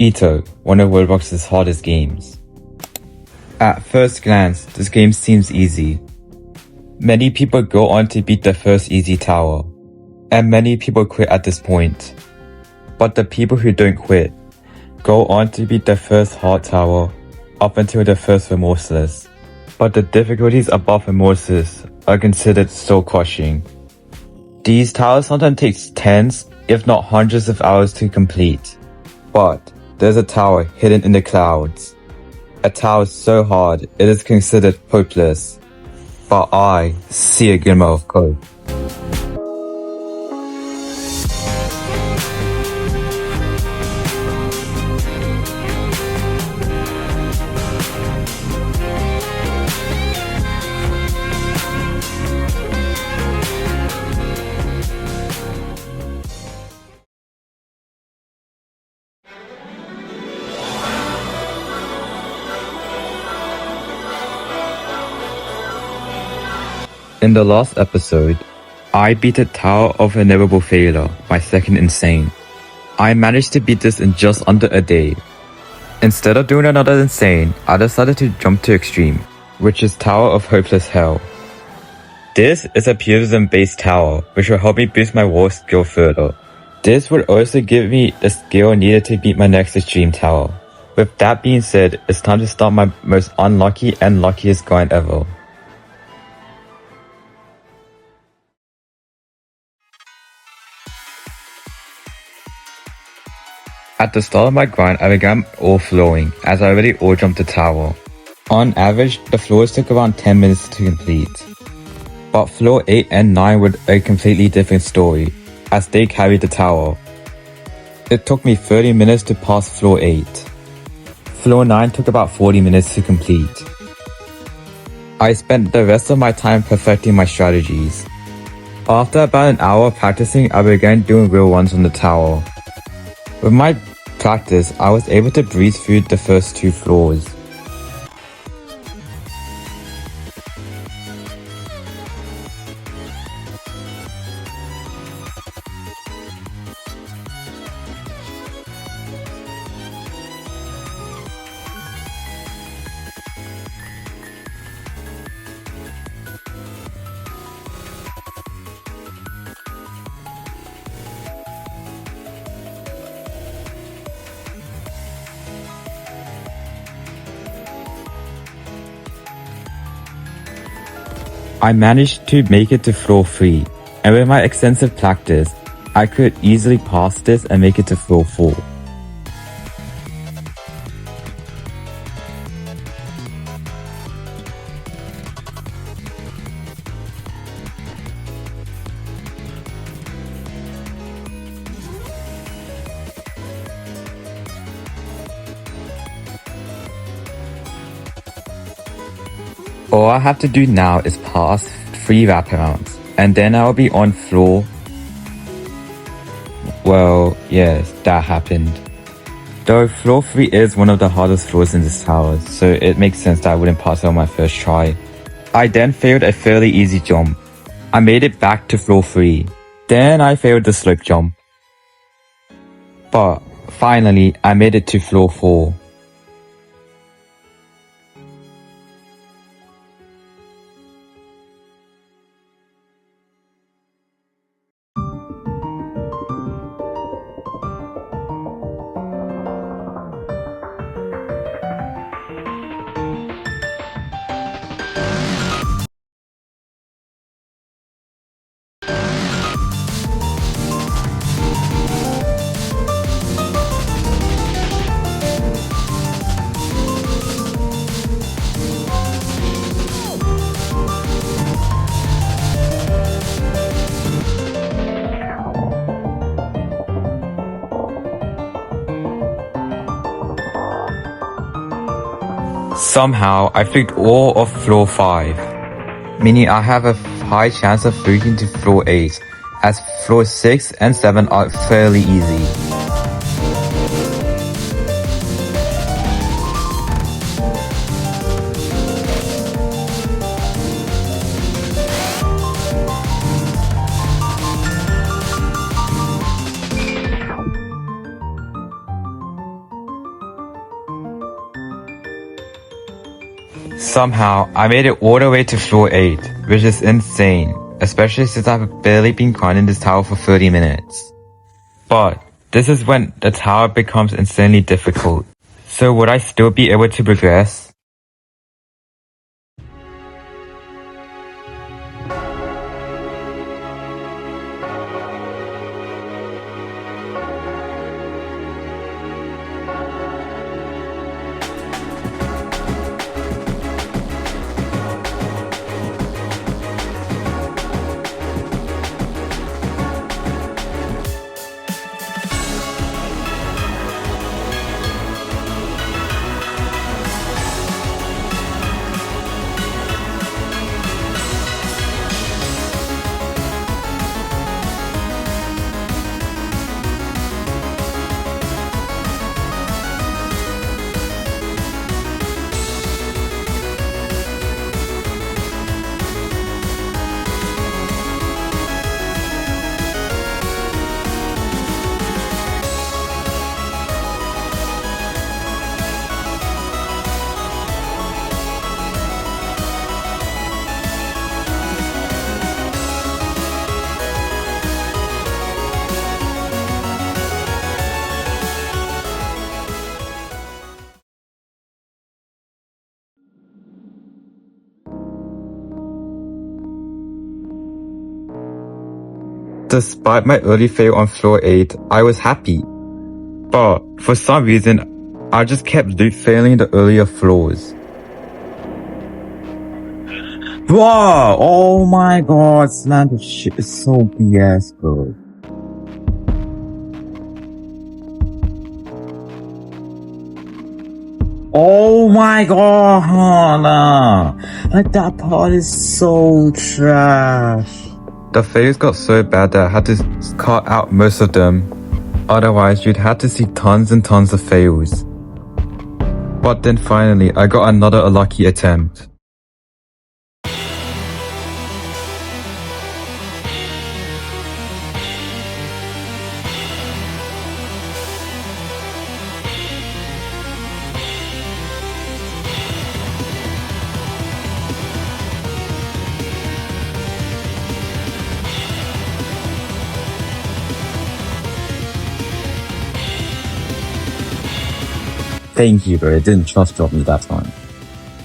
Etoh, one of Roblox's hardest games. At first glance, this game seems easy. Many people go on to beat the first easy tower, and many people quit at this point. But the people who don't quit go on to beat the first hard tower up until the first remorseless. But the difficulties above remorseless are considered soul crushing. These towers sometimes take tens, if not hundreds of hours to complete. But there's a tower hidden in the clouds. A tower so hard it is considered hopeless. But I see a glimmer of hope. In the last episode, I beat the Tower of Inevitable Failure, my second insane. I managed to beat this in just under a day. Instead of doing another insane, I decided to jump to extreme, which is Tower of Hopeless Hell. This is a purism-based tower, which will help me boost my war skill further. This would also give me the skill needed to beat my next extreme tower. With that being said, it's time to start my most unlucky and luckiest grind ever. At the start of my grind, I began all flooring, as I already all jumped the tower. On average, the floors took around 10 minutes to complete. But floor 8 and 9 were a completely different story, as they carried the tower. It took me 30 minutes to pass floor 8. Floor 9 took about 40 minutes to complete. I spent the rest of my time perfecting my strategies. After about an hour of practicing, I began doing real runs on the tower. With my practice, I was able to breeze through the first 2 floors. I managed to make it to floor 3, and with my extensive practice, I could easily pass this and make it to floor 4. All I have to do now is pass 3 wraparounds, and then I'll be on floor... Well, yes, that happened. Though floor 3 is one of the hardest floors in this tower, so it makes sense that I wouldn't pass it on my first try. I then failed a fairly easy jump. I made it back to floor 3. Then I failed the slope jump. But finally, I made it to floor 4. Somehow, I flicked all of floor 5, meaning I have a high chance of flicking to floor 8, as floor 6 and 7 are fairly easy. Somehow, I made it all the way to floor 8, which is insane, especially since I've barely been grinding this tower for 30 minutes. But this is when the tower becomes insanely difficult. So would I still be able to progress? Despite my early fail on floor 8, I was happy. But for some reason, I just kept loot failing the earlier floors. Bro! Oh my god, slam shit is so BS, bro. Oh my god, like that part is so trash. The fails got so bad that I had to cut out most of them. Otherwise, you'd have to see tons and tons of fails. But then finally, I got another unlucky attempt. Thank you, bro. It didn't trust drop me that time.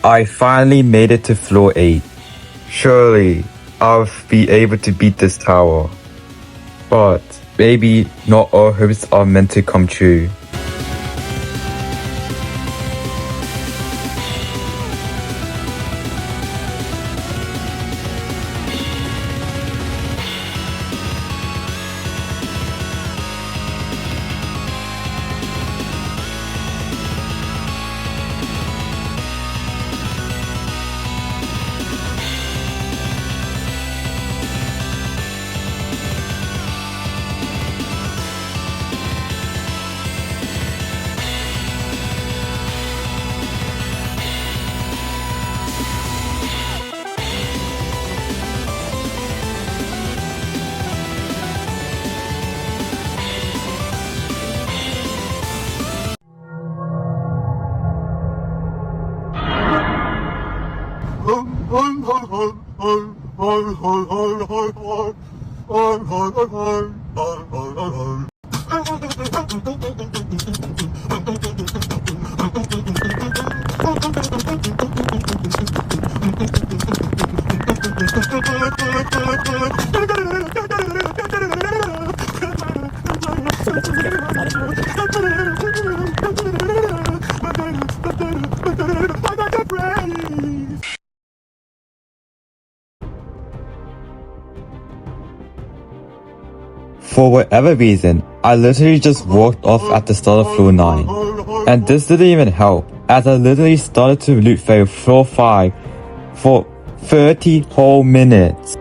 I finally made it to floor 8. Surely, I'll be able to beat this tower. But maybe not all hopes are meant to come true. For whatever reason, I literally just walked off at the start of floor 9. And this didn't even help, as I literally started to loot fail floor 5 for 30 whole minutes.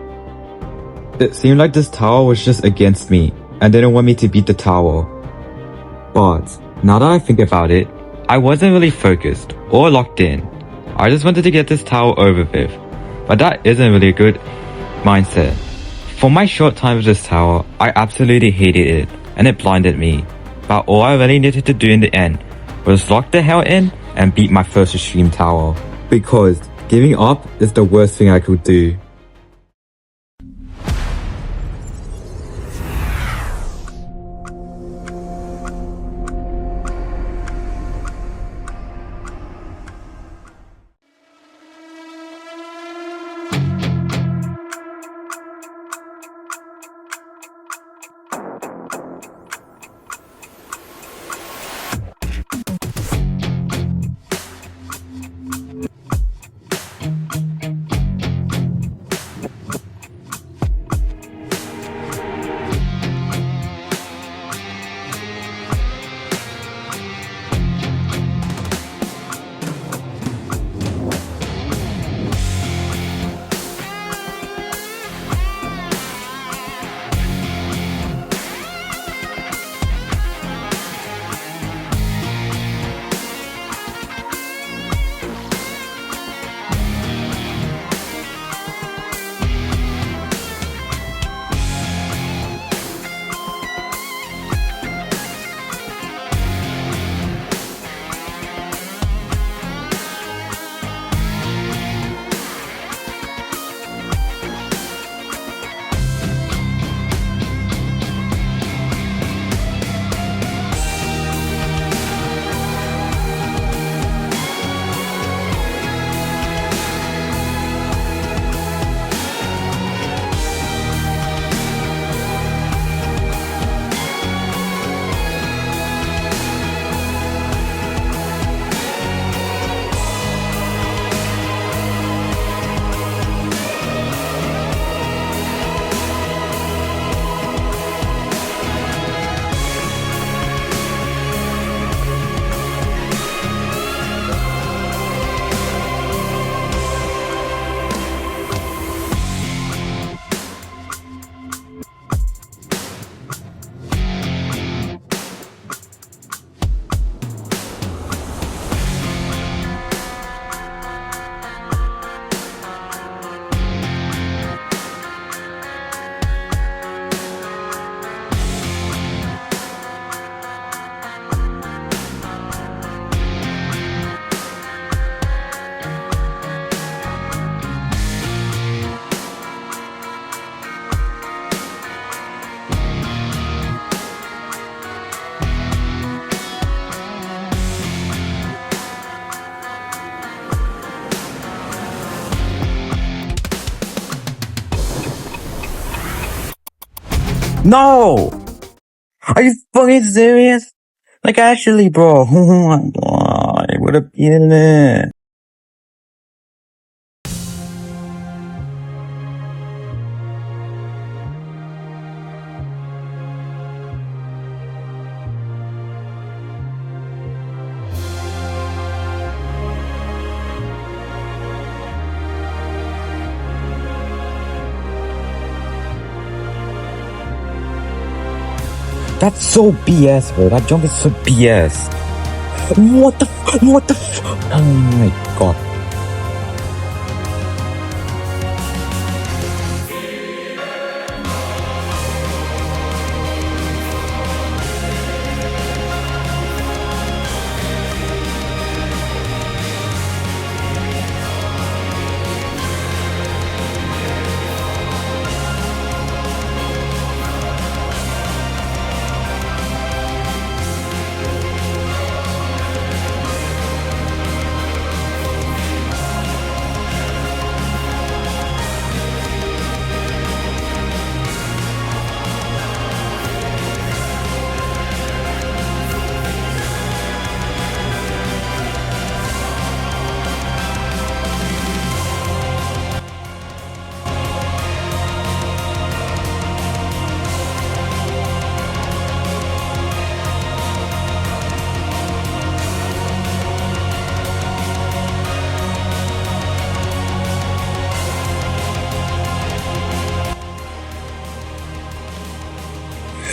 It seemed like this tower was just against me, and didn't want me to beat the tower. But, now that I think about it, I wasn't really focused, or locked in. I just wanted to get this tower over with. But that isn't really a good mindset. For my short time with this tower, I absolutely hated it, and it blinded me. But all I really needed to do in the end was lock the hell in and beat my first extreme tower. because giving up is the worst thing I could do. No! Are you fucking serious? Like, actually, bro. Oh my god, I would have beaten it. That's so BS, bro. That jump is so BS. What the oh my god.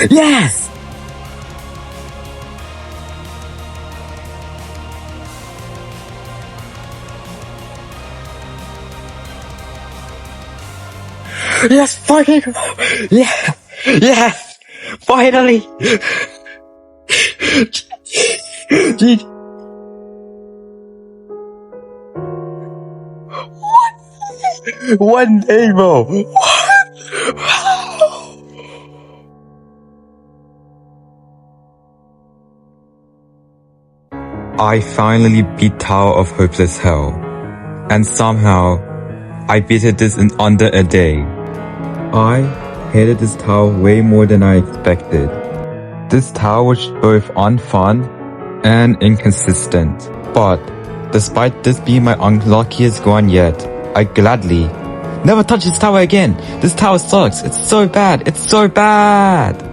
Yes! Yes, fucking, yeah, yes, finally. One day, bro. What? I finally beat Tower of Hopeless Hell. And somehow, I beat this in under a day. I hated this tower way more than I expected. This tower was both unfun and inconsistent. But despite this being my unluckiest one yet, I gladly never touch this tower again. This tower sucks. It's so bad. It's so bad.